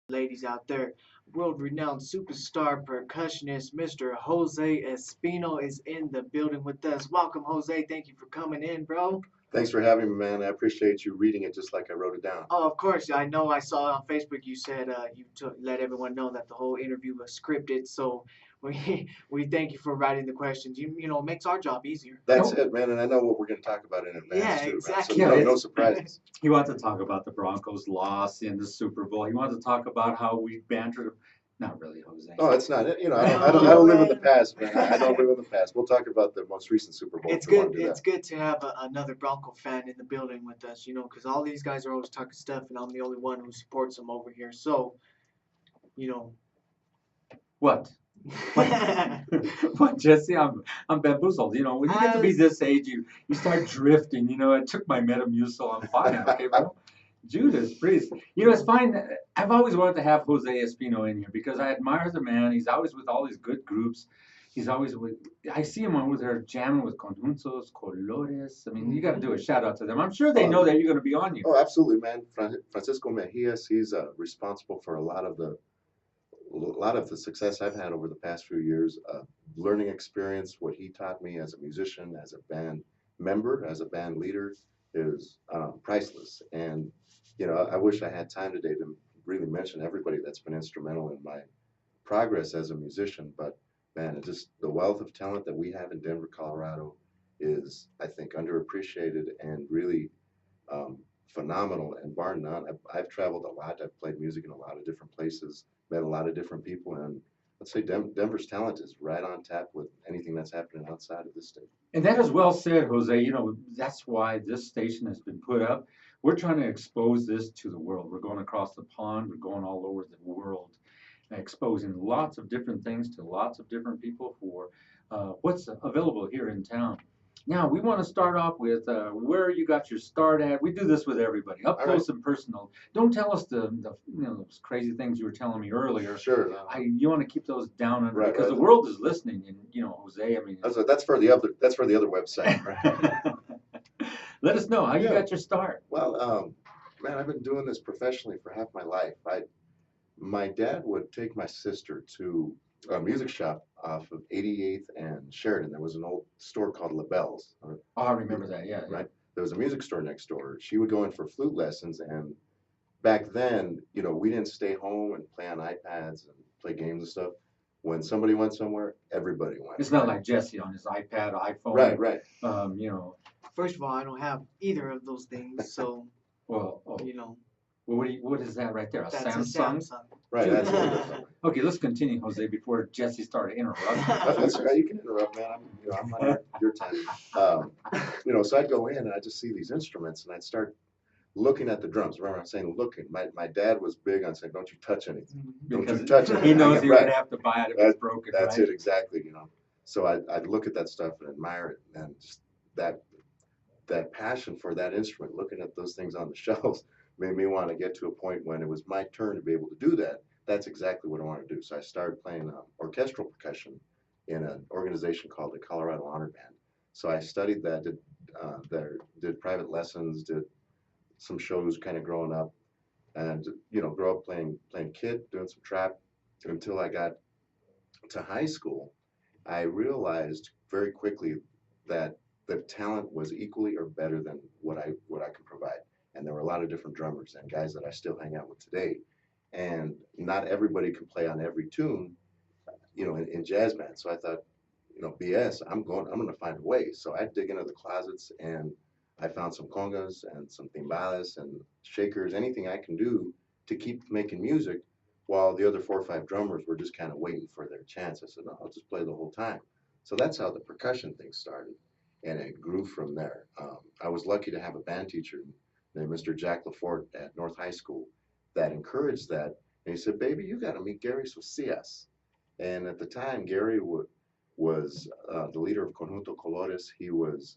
ladies out there. World-renowned superstar percussionist Mr. Jose Espino is in the building with us. Welcome, Jose. Thank you for coming in, bro. Thanks for having me, man. I appreciate you reading it just like I wrote it down. Oh, of course. I know. I saw on Facebook you said let everyone know that the whole interview was scripted. So we thank you for writing the questions. You makes our job easier. That's it, man. And I know what we're going to talk about in advance, Yeah, too, exactly. man. So Yeah, no surprises. He wanted to talk about the Broncos' loss in the Super Bowl. He wanted to talk about how we bantered him. Not really, Jose. No, it's not. I don't live in the past, man. I don't live in the past. We'll talk about the most recent Super Bowl. It's if you good. want to do It's that. good to have another Bronco fan in the building with us. Because all these guys are always talking stuff, and I'm the only one who supports them over here. So, you know. What? What, Jesse? I'm bamboozled. When you get to be this age, you start drifting. I took my Metamucil. I'm fine. Okay, bro. Judas Priest. It's fine. I've always wanted to have Jose Espino in here because I admire the man. He's always with all these good groups. He's always with. I see him over there jamming with Conjuntos, Colores. I mean, you got to do a shout out to them. I'm sure they know that you're going to be on here. Oh, absolutely, man. Francisco Mejias, he's responsible for a lot of the success I've had over the past few years. Learning experience, what he taught me as a musician, as a band member, as a band leader, is priceless. And I wish I had time today to really mention everybody that's been instrumental in my progress as a musician. But man, the wealth of talent that we have in Denver, Colorado, is, I think, underappreciated and really phenomenal. And bar none, I've traveled a lot. I've played music in a lot of different places, met a lot of different people, and let's say Denver's talent is right on tap with anything that's happening outside of this state. And that is well said, Jose. That's why this station has been put up. We're trying to expose this to the world. We're going across the pond. We're going all over the world, exposing lots of different things to lots of different people for what's available here in town. Now, we want to start off with where you got your start at. We do this with everybody, up All close and personal. Don't tell us the those crazy things you were telling me earlier. Sure. You want to keep those down under Right, because right. the world is listening. And Jose, I mean, That's for the other website. Right? let us know how you Yeah. got your start. Well, man, I've been doing this professionally for half my life. My dad would take my sister to a music shop off of 88th and Sheridan. There was an old store called LaBelle's. Oh, I remember that. Yeah. Right. There was a music store next door. She would go in for flute lessons, and back then, we didn't stay home and play on iPads and play games and stuff. When somebody went somewhere, everybody went. It's not like Jesse on his iPad, iPhone. Right. First of all, I don't have either of those things, so Well, well, what is that right there? A that's Samsung? a Samsung. Right. That's what it is. Okay, let's continue, Jose, before Jesse started interrupting. That's right. You can interrupt, man. I'm on your time. So I'd go in and I'd just see these instruments and I'd start looking at the drums. Remember, I'm saying looking. My dad was big on saying, "Don't you touch anything. Don't Because you touch anything." he knows he Right. would have to buy it if it's broken, That's right? it, exactly. So I'd look at that stuff and admire it, and just that passion for that instrument, looking at those things on the shelves, made me want to get to a point when it was my turn to be able to do that. That's exactly what I want to do. So I started playing orchestral percussion in an organization called the Colorado Honor Band. So I studied that, did private lessons, did some shows kind of growing up, and grew up playing kit, doing some trap until I got to high school. I realized very quickly that the talent was equally or better than what I could provide. And there were a lot of different drummers and guys that I still hang out with today. And not everybody can play on every tune, in jazz bands. So I thought, BS, I'm going to find a way. So I dig into the closets and I found some congas and some timbales and shakers, anything I can do to keep making music while the other 4 or 5 drummers were just kind of waiting for their chance. I said, no, I'll just play the whole time. So that's how the percussion thing started. And it grew from there. I was lucky to have a band teacher named Mr. Jack Lafort at North High School that encouraged that. And he said, baby, you got to meet Gary Socias. And at the time, Gary was the leader of Conjunto Colores. He was,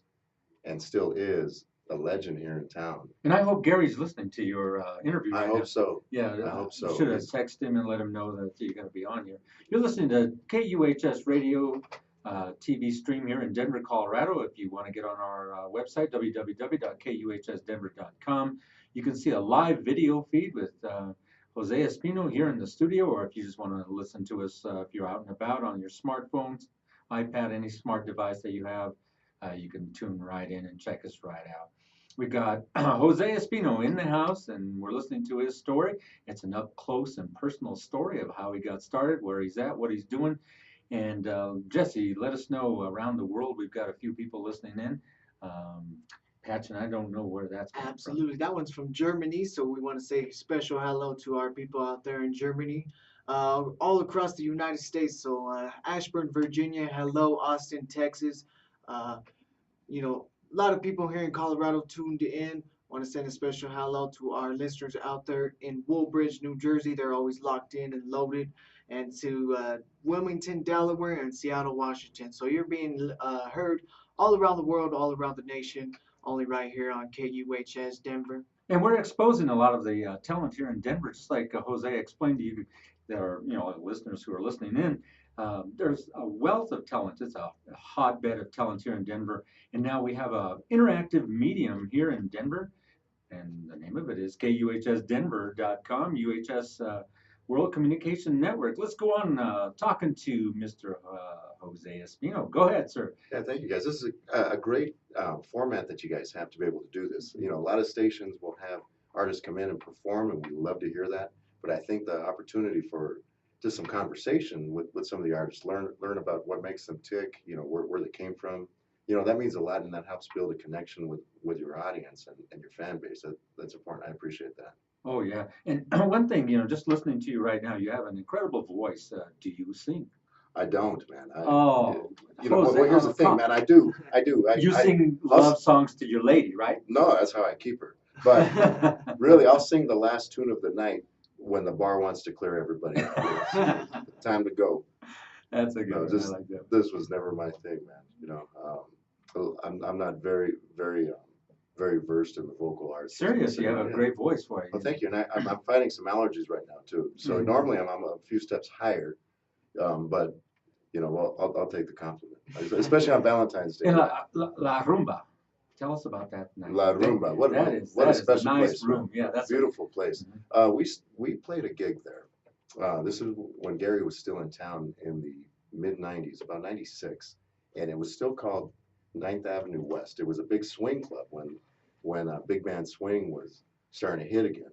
and still is, a legend here in town. And I hope Gary's listening to your interview right I now. hope so. Yeah, I hope so. You should have texted him and let him know that you're going to be on here. You're listening to KUHS Radio TV stream here in Denver, Colorado. If you want to get on our website, www.kuhsdenver.com, you can see a live video feed with Jose Espino here in the studio, or if you just want to listen to us if you're out and about on your smartphones, iPad, any smart device that you have, you can tune right in and check us right out. We got Jose Espino in the house, and we're listening to his story. It's an up close and personal story of how he got started, where he's at, what he's doing. And Jesse, let us know around the world. We've got a few people listening in. Um, Patch, and I don't know where that's coming Absolutely. That one's from Germany, so we want to say special hello to our people out there in Germany, all across the United States. So, Ashburn, Virginia, hello, Austin, Texas. Uh, a lot of people here in Colorado tuned in. Want to send a special hello to our listeners out there in Woolbridge, New Jersey. They're always locked in and loaded. And to Wilmington, Delaware, and Seattle, Washington. So you're being heard all around the world, all around the nation, only right here on KUHS Denver. And we're exposing a lot of the talent here in Denver, just like Jose explained to you. There are, listeners who are listening in. There's a wealth of talent. It's a hotbed of talent here in Denver. And now we have a interactive medium here in Denver, and the name of it is KUHSdenver.com, UHS World Communication Network. Let's go on talking to Mr. Jose Espino. Go ahead, sir. Yeah, thank you guys. This is a great format that you guys have to be able to do this. A lot of stations will have artists come in and perform, and we love to hear that. But I think the opportunity for just some conversation with some of the artists, learn about what makes them tick, where they came from, that means a lot, and that helps build a connection with your audience and your fan base. That's important. I appreciate that. Oh, yeah. And one thing, just listening to you right now, you have an incredible voice. Do you sing? I don't, man. Here's the thing, man. I do. You sing love songs to your lady, right? No, that's how I keep her. But really, I'll sing the last tune of the night when the bar wants to clear everybody out. Time to go. That's a good one. I like that. This was never my thing, man. I'm not very, very, very versed in the vocal arts. Serious, you have a great voice for it. Well, thank you. And I'm fighting some allergies right now too. So normally I'm a few steps higher, but I'll take the compliment, especially on Valentine's Day. And La Rumba. Tell us about that night. La Rumba. What a special nice place. Room. Yeah, that's beautiful place. We played a gig there. This is when Gary was still in town in the mid '90s, about '96, and it was still called 9th Avenue West. It was a big swing club when big band swing was starting to hit again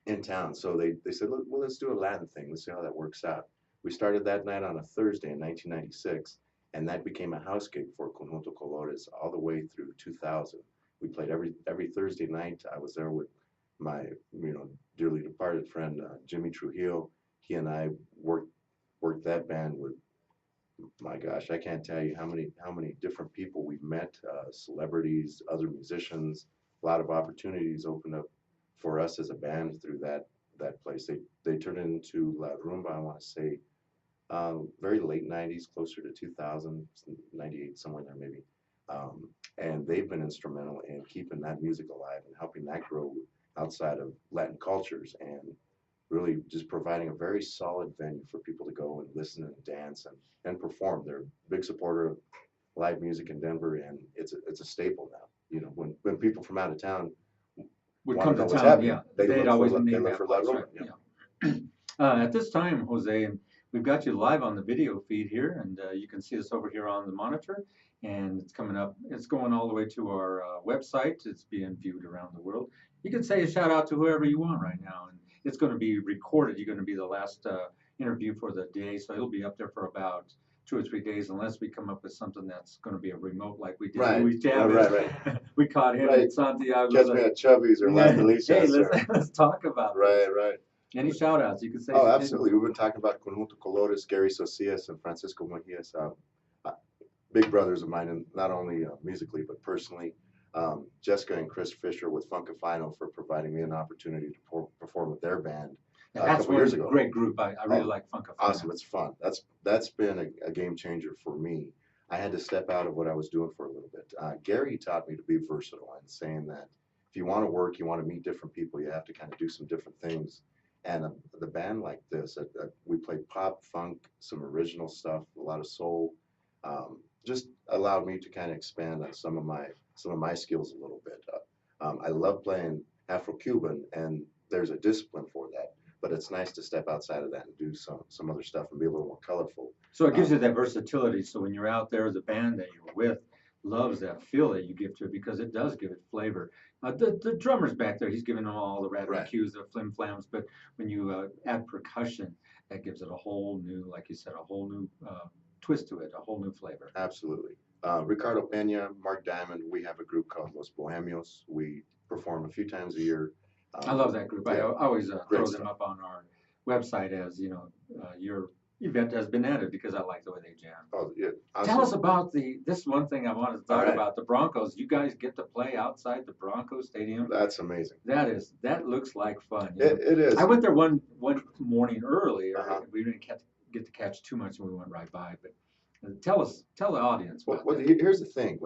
in town. So they said, well, let's do a Latin thing. Let's see how that works out. We started that night on a Thursday in 1996, and that became a house gig for Conjunto Colores all the way through 2000. We played every Thursday night. I was there with my dearly departed friend Jimmy Trujillo. He and I worked that band with, my gosh, I can't tell you how many different people we've met, celebrities, other musicians. A lot of opportunities opened up for us as a band through that place. They turned it into La Rumba, I want to say, very late 90s, closer to 2000, 98, somewhere there maybe. And they've been instrumental in keeping that music alive and helping that grow outside of Latin cultures, and really just providing a very solid venue for people to go and listen and dance and perform. They're a big supporter of live music in Denver, and it's a staple now. When people from out of town would come to town, yeah, they'd always look for La Rumba. Yeah. At this time, Jose, we've got you live on the video feed here, and you can see us over here on the monitor, and it's coming up. It's going all the way to our website. It's being viewed around the world. You can say a shout out to whoever you want right now, and it's going to be recorded. You're going to be the last interview for the day, so it'll be up there for about 2 or 3 days, unless we come up with something that's going to be a remote, like we did. Right. Right. We caught him in Santiago. Catch me at Chubby's or Las Delicias. Hey, let's talk about Right. Any shout outs you can say? Oh, absolutely. We've been talking about Conjunto Colores, Gary Socias, and Francisco Mejias, big brothers of mine, and not only musically, but personally. Jessica and Chris Fisher with Funkafino for providing me an opportunity to perform with their band a couple years ago. Great group. I really like Funkafino. Awesome. It's fun. That's been a game changer for me. I had to step out of what I was doing for a little bit. Gary taught me to be versatile, and saying that if you want to work, you want to meet different people, you have to kind of do some different things. And the band like this, we played pop, funk, some original stuff, a lot of soul, just allowed me to kind of expand on some of my skills a little bit. I love playing Afro-Cuban, and there's a discipline for that. but it's nice to step outside of that and do some other stuff and be a little more colorful. So it gives you that versatility. So when you're out there, the band that you're with loves that feel that you give to it because it does give it flavor. The drummer's back there, he's giving them all the rattling Right. cues, the flim flams, but when you add percussion, that gives it a whole new, like you said, a whole new twist to it, a whole new flavor. Absolutely. Ricardo Pena, Mark Diamond, we have a group called Los Bohemios. We perform a few times a year. I love that group. I Yeah, always great throw them stuff. up on our website as, your event has been added because I like the way they jam. Oh, yeah. Tell us about this one thing I wanted to talk All right. about, the Broncos. You guys get to play outside the Broncos Stadium. That's amazing. That looks like fun. It is. I went there one morning early. Uh-huh. We didn't get to catch too much, and we went right by. But tell the audience about Well, that. here's the thing.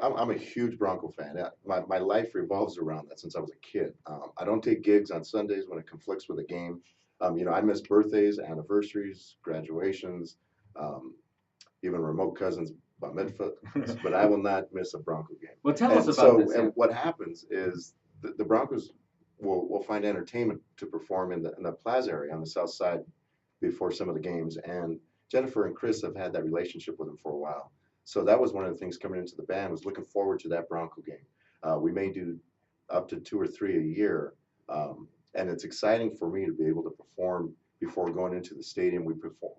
I'm a huge Bronco fan. My life revolves around that since I was a kid. I don't take gigs on Sundays when it conflicts with a game. I miss birthdays, anniversaries, graduations, even remote cousins, bar mitzvah, but I will not miss a Bronco game. Well, tell And us about so, this. and what happens is the Broncos will find entertainment to perform in the plaza area on the south side before some of the games. And Jennifer and Chris have had that relationship with them for a while. So that was one of the things coming into the band, was looking forward to that Bronco game. We may do up to 2 or 3 a year. And it's exciting for me to be able to perform before going into the stadium.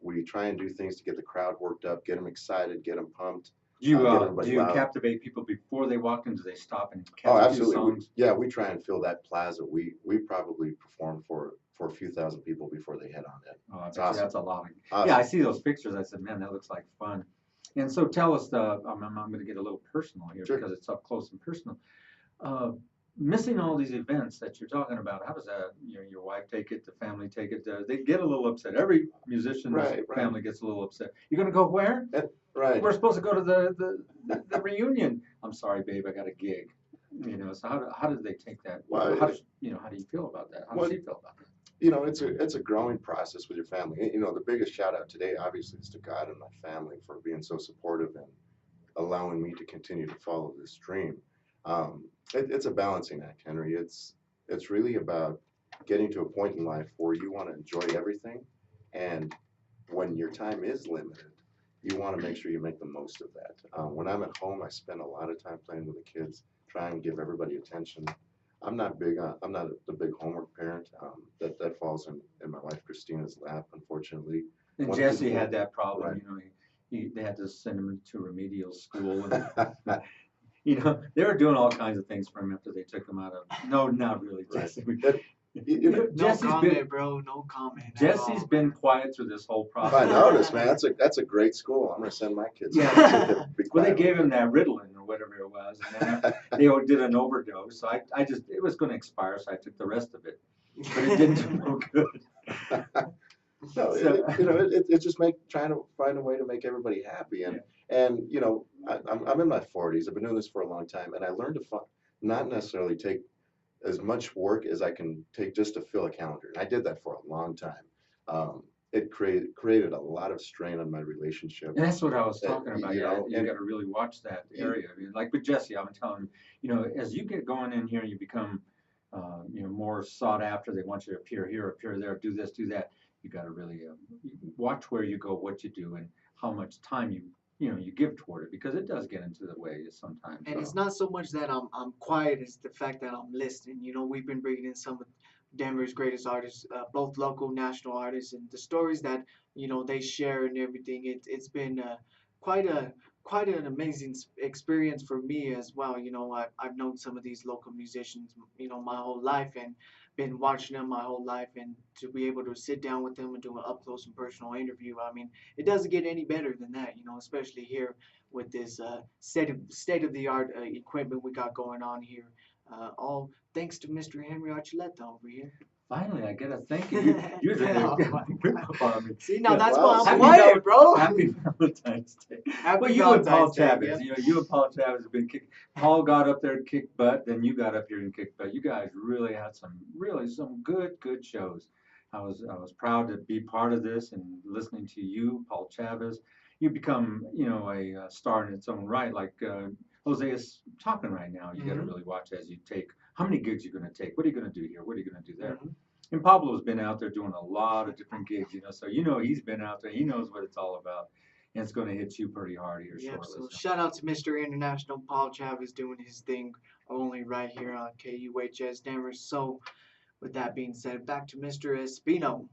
We try and do things to get the crowd worked up, get them excited, get them pumped. Do you get everybody do you loud. captivate people before they walk in? Do they stop and catch Oh, a few absolutely. songs? We try and fill that plaza. We probably perform for a few thousand people before they head on in. Oh, I It's bet you awesome. that's a lot. Awesome. Yeah, I see those pictures. I said, man, that looks like fun. And so tell us, I'm going to get a little personal here Sure. because it's up close and personal. Missing all these events that you're talking about, how does that, your wife take it, the family take it? They get a little upset. Every musician's Right. family gets a little upset. You're going to go where? Right. We're supposed to go to the reunion. I'm sorry, babe, I got a gig. So how did they take that? Well, how do you feel about that? How does she feel about that? It's a growing process with your family. The biggest shout out today, obviously, is to God and my family for being so supportive and allowing me to continue to follow this dream. It's a balancing act, Henry. It's really about getting to a point in life where you want to enjoy everything, and when your time is limited, you want to make sure you make the most of that. When I'm at home, I spend a lot of time playing with the kids, trying to give everybody attention. I'm not the big homework parent. That falls in my wife Christina's lap, unfortunately. And One Jesse people- had that problem. Right. They had to send him to remedial school. And, they were doing all kinds of things for him after they took him out of. No, not really, Right. Jesse. No Jesse's comment, been bro. No comment. at Jesse's all, been man. quiet through this whole If I process. notice, man, that's a great school. I'm gonna send my kids. Yeah. to be Well, they quiet. gave him that Ritalin or whatever it was, and then they did an overdose. So it was going to expire, so I took the rest of it, but it didn't do no good. No, So- it's just trying to find a way to make everybody happy, and I'm in my 40s. I've been doing this for a long time, and I learned to not necessarily take as much work as I can take just to fill a calendar. And I did that for a long time. It created a lot of strain on my relationship. And that's what I was talking about. you know, You and- got to really watch that area. I mean, like with Jesse, I'm telling him, as you get going in here, you become, more sought after. They want you to appear here, appear there, do this, do that. You got to really watch where you go, what you do, and how much time you give toward it, because it does get into the way sometimes. And it's not so much that I'm quiet; it's the fact that I'm listening. We've been bringing in some of Denver's greatest artists, both local, national artists, and the stories that they share and everything. It's been quite an amazing experience for me as well. I've known some of these local musicians, my whole life, and been watching them my whole life, and to be able to sit down with them and do an up close and personal interview. I mean, it doesn't get any better than that, especially here with this state of the art equipment we got going on here. All thanks to Mr. Henry Archuleta over here. Finally, I get a thank you. You're Oh, the my group up on me. See, now Yeah, that's wow. why I'm Happy quiet, bro. Happy Valentine's Day. Happy Well, you and Paul Valentine's Day, Chavez, yeah. you and Paul Chavez have been kicked. Paul got up there and kicked butt, then you got up here and kicked butt. You guys really had some good shows. I was proud to be part of this and listening to you, Paul Chavez. You become, a star in its own right. Like Jose is talking right now. You got to Mhm. really watch as you take. How many gigs you're going to take? What are you going to do here? What are you going to do there? Mhm. And Pablo's been out there doing a lot of different gigs, so he's been out there. He knows what it's all about, and it's going to hit you pretty hard here Yep. shortly. So So. shout out to Mr. International Paul Chavez doing his thing only right here on KUHS Denver. So with that being said, back to Mr. Espino.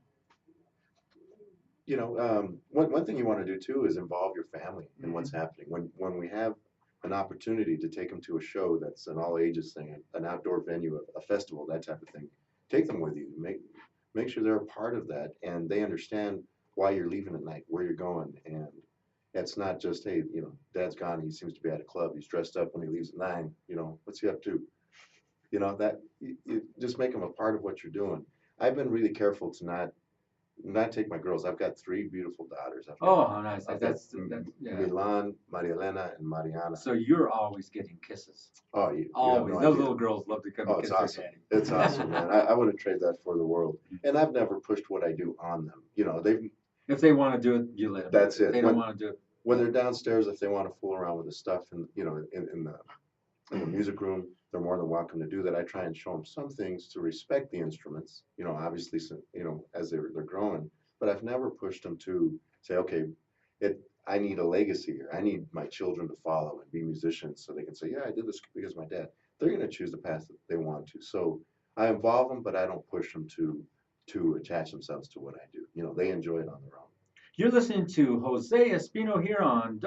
One thing you want to do too is involve your family in what's Mhm. happening. When we have an opportunity to take them to a show that's an all ages thing, an outdoor venue, a festival, that type of thing, take them with you. Make sure they're a part of that and they understand why you're leaving at night, where you're going, and it's not just, hey, Dad's gone. He seems to be at a club. He's dressed up when he leaves at 9. What's he up to? That you just make them a part of what you're doing. I've been really careful to not take my girls. I've got 3 beautiful daughters. Oh, how nice! I've got That's yeah. Milan, Maria Elena, and Mariana. So you're always getting kisses. Oh, you have Always. no Those idea. little girls love to come Oh, and it's kiss their awesome. daddy. It's awesome, man. I wouldn't trade that for the world. And I've never pushed what I do on them. They've If they want to do it, you let them. That's do it. it. If they don't want to do it. when they're downstairs, if they want to fool around with the stuff and in the music room, they're more than welcome to do that. I try and show them some things to respect the instruments, obviously, as they're growing. But I've never pushed them to say, okay, I need a legacy here. I need my children to follow and be musicians so they can say, yeah, I did this because of my dad. They're going to choose the path that they want to. So I involve them, but I don't push them to attach themselves to what I do. They enjoy it on their own. You're listening to Jose Espino here on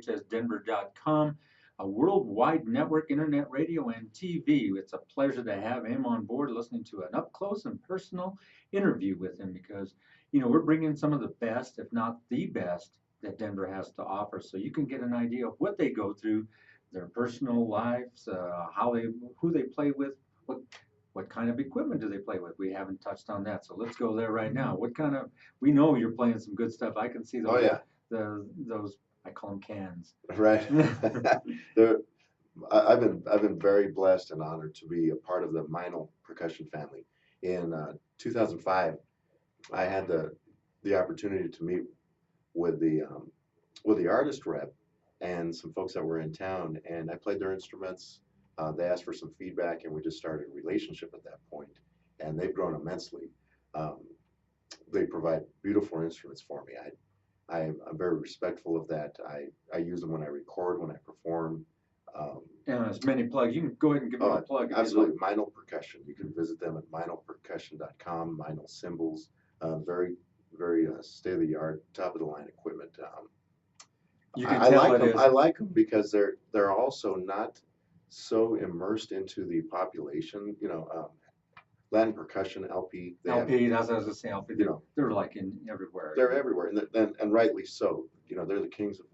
www.kuhsdenver.com, a worldwide network, internet radio, and TV. It's a pleasure to have him on board, listening to an up close and personal interview with him because, we're bringing some of the best, if not the best, that Denver has to offer. So you can get an idea of what they go through, their personal lives, who they play with, what kind of equipment do they play with? We haven't touched on that, so let's go there right now. We know you're playing some good stuff. I can see Oh those, yeah, those, I call them cans. right. There, I've been very blessed and honored to be a part of the Meinl percussion family. In 2005, I had the opportunity to meet with the artist rep and some folks that were in town, and I played their instruments. They asked for some feedback, and we just started a relationship at that point. And they've grown immensely. Um, they provide beautiful instruments for me. I'm very respectful of that. I use them when I record, when I perform. Um, And as many plugs. You can go ahead and give them a plug. Absolutely. Meinl Percussion. You can visit them at meinlpercussion.com. Meinl cymbals. Very, very state of the art, top of the line equipment. You can I tell like it them. is. I like them because they're also not so immersed into the population. Latin percussion LP. LP, that's what I was gonna say. LP, You know, they're like in everywhere. they're everywhere, and rightly so. They're the kings of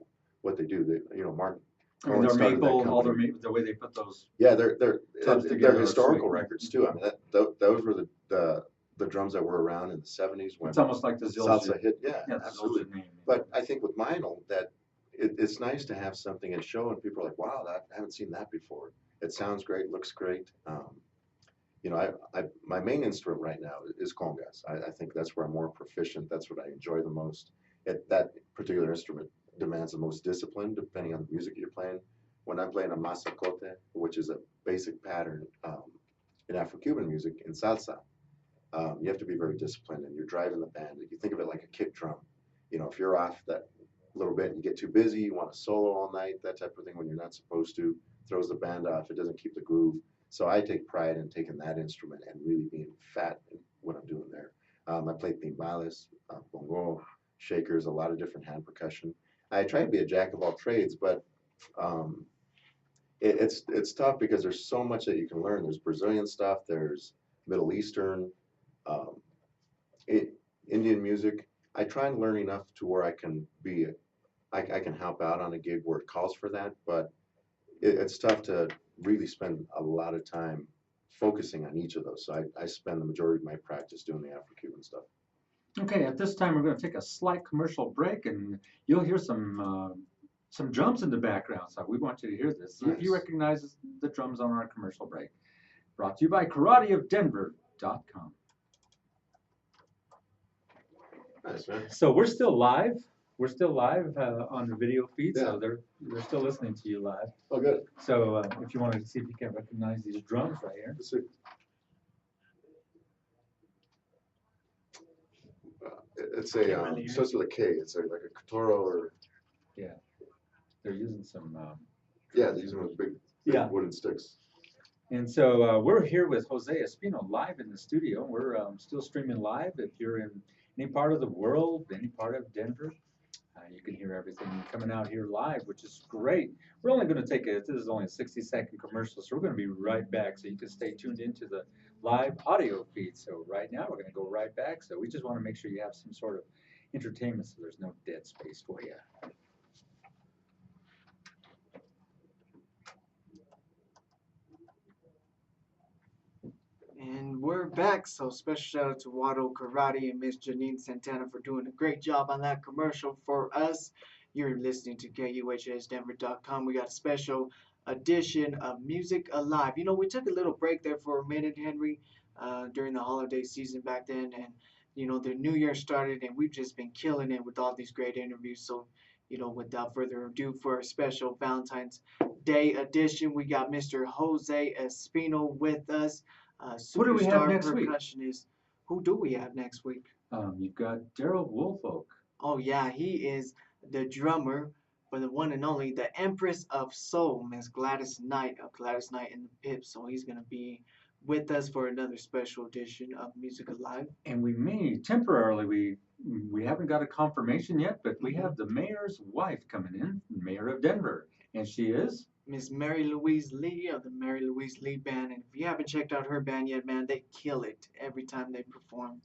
what they do. Martin I mean, Cohen their started that maple, all their company. maple, the way they put those Yeah, they're tubs they're together. historical Sweet. records too. I mean, those were the drums that were around in the 70s when It's almost like the Zildjian. salsa hit. Yeah, Yeah, the absolutely. Zildjian name. But I think with Meinl that it's nice to have something at show and people are like, wow, I haven't seen that before. It sounds great, looks great. My main instrument right now is congas. I think that's where I'm more proficient. That's what I enjoy the most. That particular instrument demands the most discipline depending on the music you're playing. When I'm playing a masacote, which is a basic pattern in Afro-Cuban music, in salsa, you have to be very disciplined and you're driving the band. You think of it like a kick drum. If you're off that little bit and you get too busy, you want to solo all night, that type of thing when you're not supposed to, throws the band off, it doesn't keep the groove. So I take pride in taking that instrument and really being fat in what I'm doing there. I play timbales, bongo, shakers, a lot of different hand percussion. I try to be a jack of all trades, but um, it's tough because there's so much that you can learn. There's Brazilian stuff, there's Middle Eastern, um, Indian music. I try and learn enough to where I can help out on a gig where it calls for that, but it's tough to really spend a lot of time focusing on each of those. So I spend the majority of my practice doing the Afro-Cuban stuff. Okay, at this time we're going to take a slight commercial break, and you'll hear some drums in the background. So we want you to hear this. See if you Nice. recognize the drums on our commercial break. Brought to you by KarateofDenver.com. Nice, man. So we're still live. We're still live on the video feed, so Yeah. they're still listening to you live. Oh, good. So if you want to see if you can recognize these drums right here. Let's see. It's Can't a really hear starts with a K. It's like a Katoro or Yeah, they're using some. yeah, these are big Yeah. wooden sticks. And so we're here with Jose Espino live in the studio. We're still streaming live. If you're in any part of the world, any part of Denver, you can hear everything coming out here live, which is great. We're only going to take this is only a 60-second commercial, so we're going to be right back. So you can stay tuned into the live audio feed. So right now we're going to go right back. So we just want to make sure you have some sort of entertainment so there's no dead space for you. And we're back. So special shout out to Wado Karate and Miss Janine Santana for doing a great job on that commercial for us. You're listening to KUHSdenver.com. We got a special edition of Music Alive. You know, we took a little break there for a minute, Henry, during the holiday season back then, and you know the new year started, and we've just been killing it with all these great interviews. So, you know, without further ado, for our special Valentine's Day edition, we got Mr. Jose Espino with us, Who do we have superstar next week? percussionist. Who do we have next week? You've got Daryl Woolfolk. Oh yeah, he is the drummer for the one and only, the Empress of Soul, Miss Gladys Knight of Gladys Knight and the Pips. So he's gonna be with us for another special edition of Music Alive. And we may temporarily we haven't got a confirmation yet, but we have the mayor's wife coming in, mayor of Denver, and she is Miss Mary Louise Lee of the Mary Louise Lee Band. And if you haven't checked out her band yet, man, they kill it every time they perform.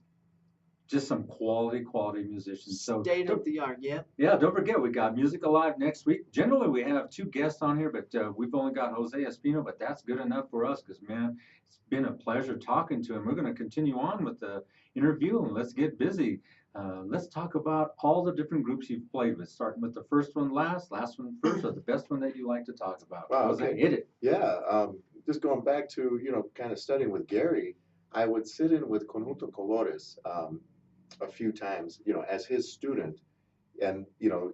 just some quality musicians. So State of the art, yeah. yeah, don't forget we got Music Alive next week. Generally we have two guests on here, but we've only got Jose Espino, but that's good enough for us because man, it's been a pleasure talking to him. We're going to continue on with the interview and let's get busy. Let's talk about all the different groups you've played with, starting with the first one last one first, or the best one that you like to talk about. Wow, Jose, okay. hit it. Yeah, just going back to, kind of studying with Gary, I would sit in with Conjunto Colores a few times, as his student. And,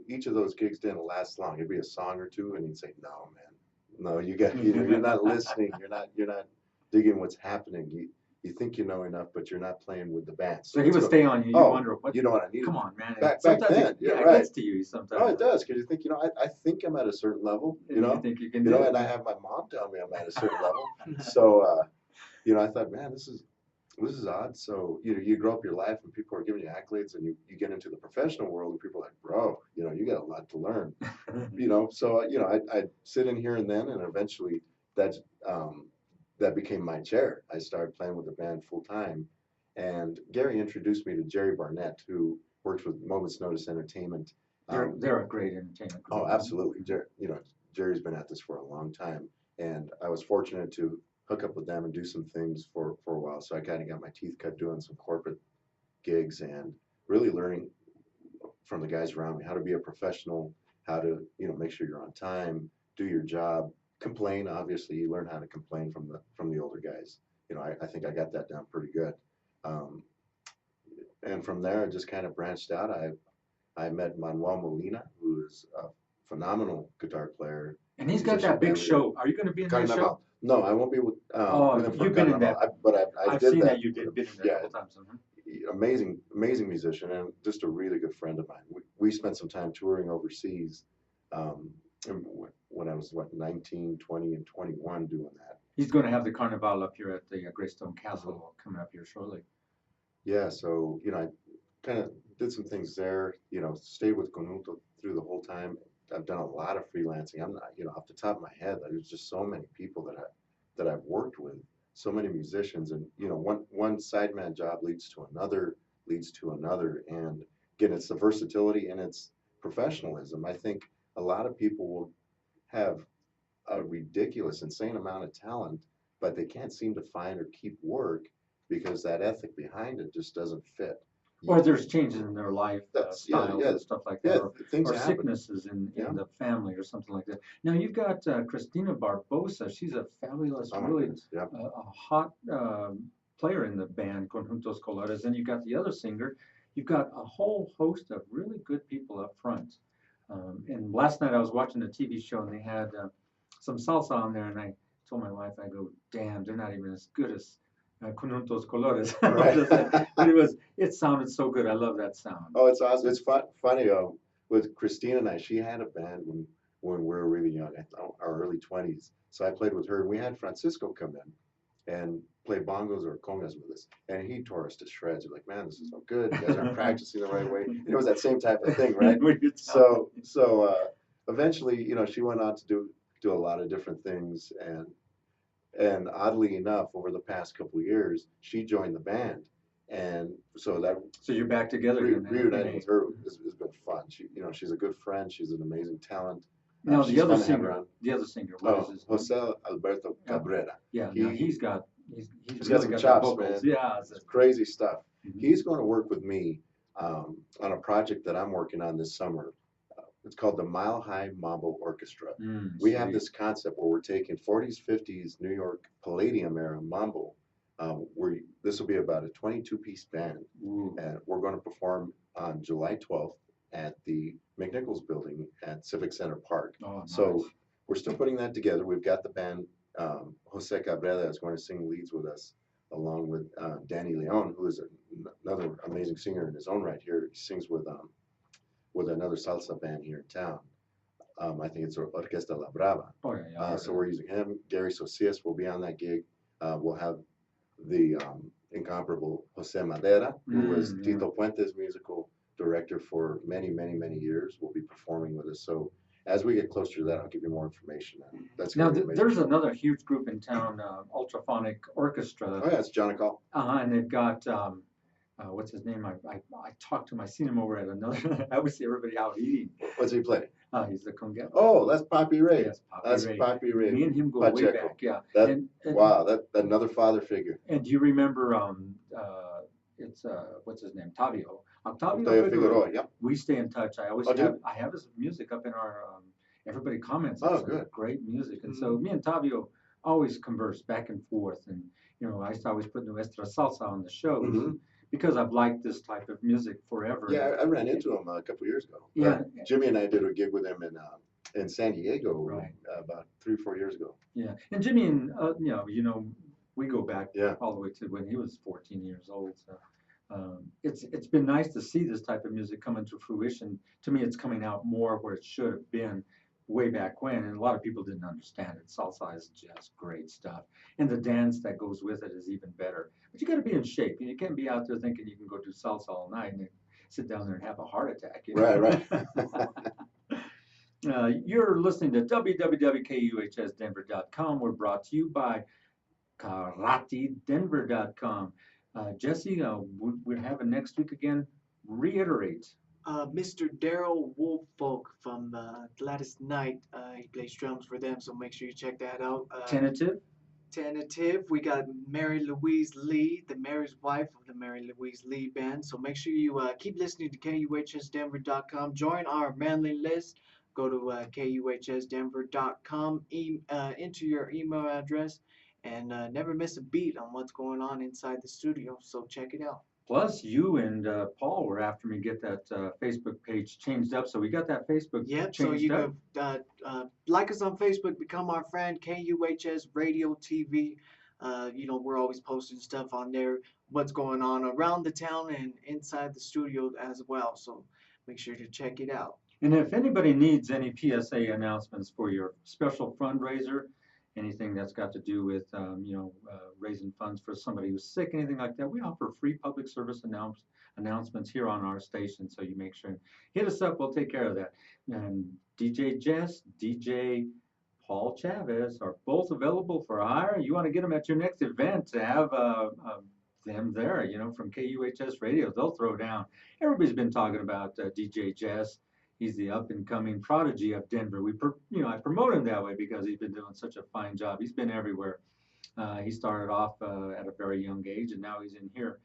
each of those gigs didn't last long. It'd be a song or two, and he'd say, no, man, no, you're not listening. You're not digging what's happening. You think you know enough, but you're not playing with the band. So he would stay on you. You wonder what. You know what I need? Come on, man. Back Sometimes then, yeah, right. It gets to you sometimes. Oh, it does, because you think, I think I'm at a certain level, And you think you can do it. and I have my mom tell me I'm at a certain level. So, I thought, man, this is odd. So, you grow up your life and people are giving you accolades, and you get into the professional world and people are like, bro, you got a lot to learn, So, I'd sit in here and then, and eventually that became my chair. I started playing with the band full time. And Gary introduced me to Jerry Barnett, who works with Moments Notice Entertainment. They're a great entertainment group. Oh, absolutely. Jerry's been at this for a long time. And I was fortunate to hook up with them and do some things for a while. So I kind of got my teeth cut doing some corporate gigs and really learning from the guys around me how to be a professional, how to, make sure you're on time, do your job, complain. Obviously, you learn how to complain from the older guys. I think I got that down pretty good. And from there, I just kind of branched out. I met Manuel Molina, who is a phenomenal guitar player. And he's got that big show. Are you going to be in that show? No, I won't be with. Oh, with him you've been in that. I've seen that you did. Been in that a couple times. Amazing musician and just a really good friend of mine. We spent some time touring overseas when I was 19, 20, and 21 doing that. He's going to have the Carnival up here at the Greystone Castle coming up here shortly. Yeah, so I kind of did some things there. Stayed with Conjunto through the whole time. I've done a lot of freelancing. I'm not, off the top of my head, there's just so many people that I've worked with, so many musicians, and one sideman job leads to another, and again, it's the versatility and it's professionalism. I think a lot of people will have a ridiculous, insane amount of talent, but they can't seem to find or keep work because that ethic behind it just doesn't fit. Or there's changes in their life styles and stuff like that, things or happen. Sicknesses in the family or something like that. Now you've got Christina Barbosa. She's a fabulous, really a hot player in the band Conjuntos Colores. And you've got the other singer. You've got a whole host of really good people up front. And last night I was watching a TV show and they had some salsa on there, and I told my wife, I go, damn, they're not even as good as Con juntos colores. Right. But it sounded so good. I love that sound. Oh, it's awesome. It's funny. With Christina and I, she had a band when we were really young, our early 20s. So I played with her, and we had Francisco come in and play bongos or congas with us, and he tore us to shreds. You're like, man, this is so good. You guys aren't practicing the right way. And it was that same type of thing, right? When you tell So eventually, she went on to do a lot of different things, and oddly enough, over the past couple of years, she joined the band. And so that So you're back together again. reuniting with her has been fun. She's a good friend. She's an amazing talent. Now She's fun to have singer, around. the other singer, what is his name? Jose Alberto Cabrera. Yeah, He- now he's got got some the chops, vocals. man. Yeah, It's crazy stuff. Mhm. He's going to work with me on a project that I'm working on this summer. It's called the Mile High Mambo Orchestra. We have sweet. this concept where we're taking 40s, 50s New York Palladium era mambo. This will be about a 22-piece band, Ooh. and we're going to perform on July 12th at the McNichols Building at Civic Center Park. Oh, nice. So we're still putting that together. We've got the band. Jose Cabrera is going to sing leads with us, along with Danny Leon, who is another amazing singer in his own right here. He sings with another salsa band here in town. I think it's Orquesta La Brava. Oh, yeah, yeah. So we're using him. Gary Socias will be on that gig. We'll have the incomparable Jose Madera, who was Mm, Tito Puente's musical director for many, many, many years, will be performing with us. So as we get closer to that, I'll give you more information. That's Now, going to be amazing. there's another huge group in town, Ultraphonic Orchestra. Oh yeah, it's Johnny Call. And they've got, what's his name? I talked to him. I seen him over at another. I always see everybody out eating. What's he play? He's the conga. Oh, that's Poppy Ray. Yes, Poppy That's Ray. Poppy Ray. Me and him go way Pacheco. back. Yeah. That, And wow, that another father figure. And do you remember? It's what's his name? Octavio Octavio Figueroa. Figueroa. Yep. We stay in touch. I always Oh, do you? I have his music up in our. Everybody comments. Oh, on some good. Great music, and so me and Tavio always converse back and forth, and I used to always put Nuestra Salsa on the shows. Mhm. Because I've liked this type of music forever. Yeah, I ran into him a couple years ago. Yeah. Jimmy and I did a gig with him in San Diego Right. about 3 or 4 years ago. Yeah, and Jimmy and we go back Yeah. all the way to when he was 14 years old. So it's been nice to see this type of music come into fruition. To me, it's coming out more where it should have been way back when, and a lot of people didn't understand it. Salsa is just great stuff, and the dance that goes with it is even better. But you got to be in shape. You can't be out there thinking you can go do salsa all night and then sit down there and have a heart attack. Right. You're listening to www.kuhsdenver.com. We're brought to you by karatedenver.com. Jesse, we're having next week again. Reiterate. Mr. Daryl Woolfolk from Gladys Knight. He plays drums for them, so make sure you check that out. Tentative. We got Mary Louise Lee, the Mary's wife of the Mary Louise Lee band. So make sure you keep listening to KUHSdenver.com. Join our mailing list. Go to KUHSdenver.com, enter your email address, and never miss a beat on what's going on inside the studio. So check it out. Plus, you and Paul were after me get that Facebook page changed up. So we got that Facebook Yep, changed so you up. can like us on Facebook, become our friend, KUHS Radio TV. We're always posting stuff on there, what's going on around the town and inside the studio as well. So make sure to check it out. And if anybody needs any PSA announcements for your special fundraiser, anything that's got to do with, raising funds for somebody who's sick, anything like that, we offer free public service announcements here on our station. So you make sure and hit us up. We'll take care of that. And DJ Jess, DJ Paul Chavez are both available for hire. You want to get them at your next event to have them there, from KUHS Radio. They'll throw down. Everybody's been talking about DJ Jess. He's the up-and-coming prodigy of Denver. I promote him that way because he's been doing such a fine job. He's been everywhere. He started off at a very young age, and now he's in here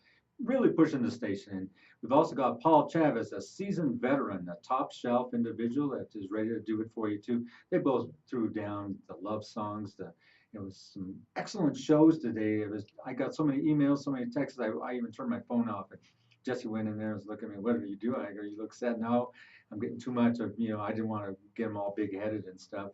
really pushing the station. And we've also got Paul Chavez, a seasoned veteran, a top-shelf individual that is ready to do it for you, too. They both threw down the love songs. It was some excellent shows today. I got so many emails, so many texts, I even turned my phone off. And Jesse went in there and was looking at me, what are you doing? I go, you look sad. No, I'm getting too much of, I didn't want to get them all big-headed and stuff.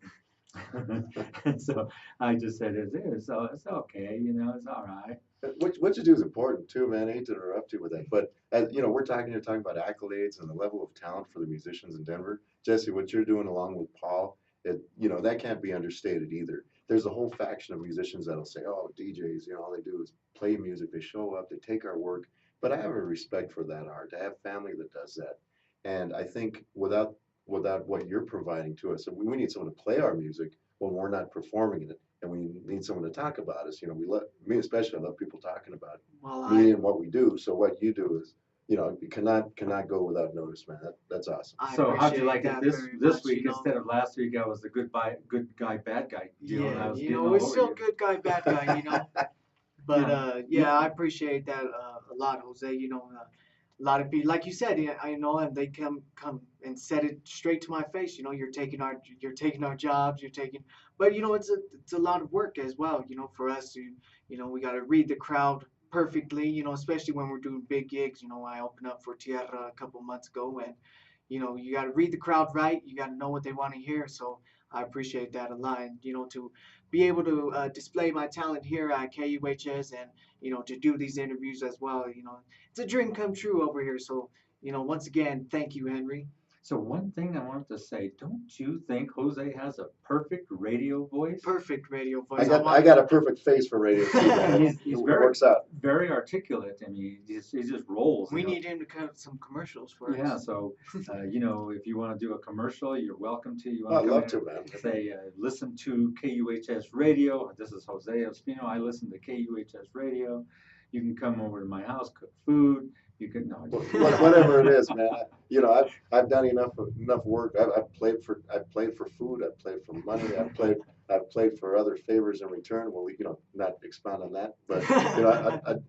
And so I just said, it's okay, it's all right. What you do is important too, man. I hate to interrupt you with that, but as you know, you're talking about accolades and the level of talent for the musicians in Denver. Jesse, what you're doing along with Paul, that can't be understated either. There's a whole faction of musicians that'll say, "Oh, DJs, all they do is play music. They show up, they take our work." But I have a respect for that art. I have family that does that, and I think without what you're providing to us, we need someone to play our music when we're not performing it, and we need someone to talk about us. We love me especially. I love people talking about Well, me and what we do. So what you do is, you cannot go without notice, man. That's awesome. I So how'd you appreciate like it that this very this much, week instead of last week? I was the good guy, bad guy deal, and I Yeah, was getting we're all over still you. good guy, bad guy. But Yeah. yeah, I appreciate that a lot, Jose. A lot of people, like you said, yeah, I know, and they come and said it straight to my face. You're taking our jobs, but it's a lot of work as well. For us to, we got to read the crowd perfectly. Especially when we're doing big gigs. I opened up for Tierra a couple months ago, and you got to read the crowd right. You got to know what they want to hear. So I appreciate that a lot. And to be able to display my talent here at KUHS, and to do these interviews as well. It's a dream come true over here. So once again, thank you, Henry. So one thing I wanted to say, don't you think Jose has a perfect radio voice? Perfect radio I voice. got I got a perfect face for radio too, man. He's It very works out. very articulate. I mean, he just rolls. We need him to cut some commercials for Yeah, us. so if you want to do a commercial, you're welcome to. You want I'd to come love in to, man. and say, listen to KUHS radio. This is Jose Espino. I listen to KUHS radio. You can come over to my house, cook food. You can no, Whatever it is, man. I've done enough work. I've played for food. I've played for money. I've played for other favors in return. Well, not expound on that, but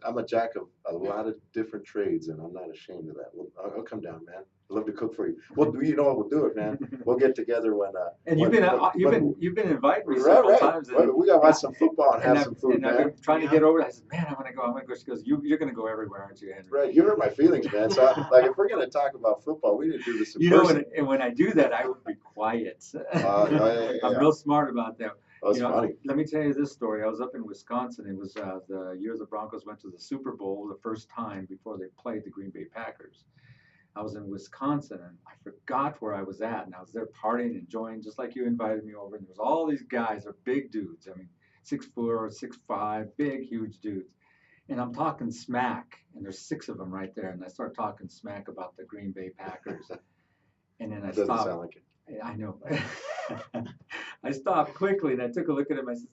I'm a jack of a lot of different trades, and I'm not ashamed of that. I'll come down, man. I'd love to cook for you. Well, you know what we'll do it, man. We'll get together when. And you've been inviting me Right, several right. times. We gotta watch some football and have some food, and I've man. been trying to Yeah. get over. I said, man, I want to go. I want to go. She goes, you're going to go everywhere, aren't you, Henry? Right, you hurt my feelings, man. So, like, if we're gonna talk about football, we need to do this in You know, person. and when I do that, I would be quiet. Yeah. I'm real smart about that. That's funny. Let me tell you this story. I was up in Wisconsin. It was the year the Broncos went to the Super Bowl the first time before they played the Green Bay Packers. I was in Wisconsin and I forgot where I was at, and I was there partying, enjoying, just like you invited me over. And there was all these guys, they're big dudes. I mean, 6'4", 6'5", big, huge dudes. And I'm talking smack, and there's 6 of them right there. And I start talking smack about the Green Bay Packers. And then I Doesn't stopped. sound like it. I know. I stopped quickly and I took a look at him. I said,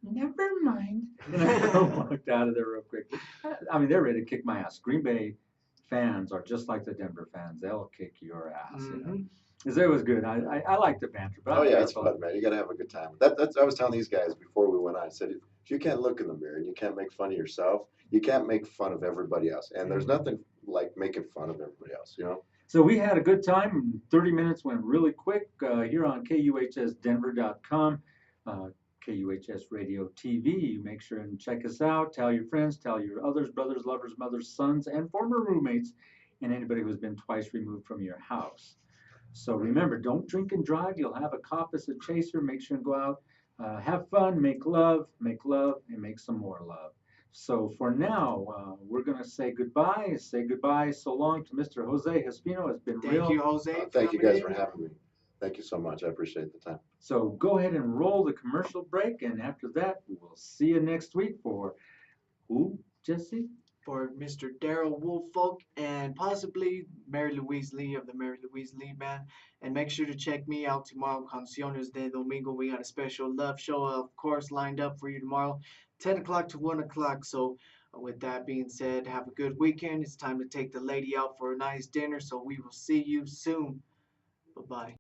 never mind. And I walked out of there real quick. I mean, they're ready to kick my ass. Green Bay fans are just like the Denver fans. They'll kick your ass. Mhm. It was good. I like the banter. But Oh I'm yeah, it's careful. fun, man. You gotta have a good time. I was telling these guys before we went on. I said, if you can't look in the mirror and you can't make fun of yourself, you can't make fun of everybody else. And there's nothing like making fun of everybody else. So we had a good time. 30 minutes went really quick here on KUHSdenver.com, KUHS Radio TV. Make sure and check us out. Tell your friends, tell your others, brothers, lovers, mothers, sons, and former roommates, and anybody who's been twice removed from your house. So remember, don't drink and drive. You'll have a cop as a chaser. Make sure and go out, have fun, make love, and make some more love. So for now, we're going to say goodbye. Say goodbye so long to Mr. Jose Espino. It's been Thank real. you, Jose. Thank you coming guys in. for having me. Thank you so much. I appreciate the time. So go ahead and roll the commercial break. And after that, we'll see you next week for who, Jesse? For Mr. Daryl Woolfolk and possibly Mary Louise Lee of the Mary Louise Lee Band. And make sure to check me out tomorrow, Canciones de Domingo. We got a special love show, of course, lined up for you tomorrow, 10 o'clock to 1 o'clock. So with that being said, have a good weekend. It's time to take the lady out for a nice dinner. So we will see you soon. Bye-bye.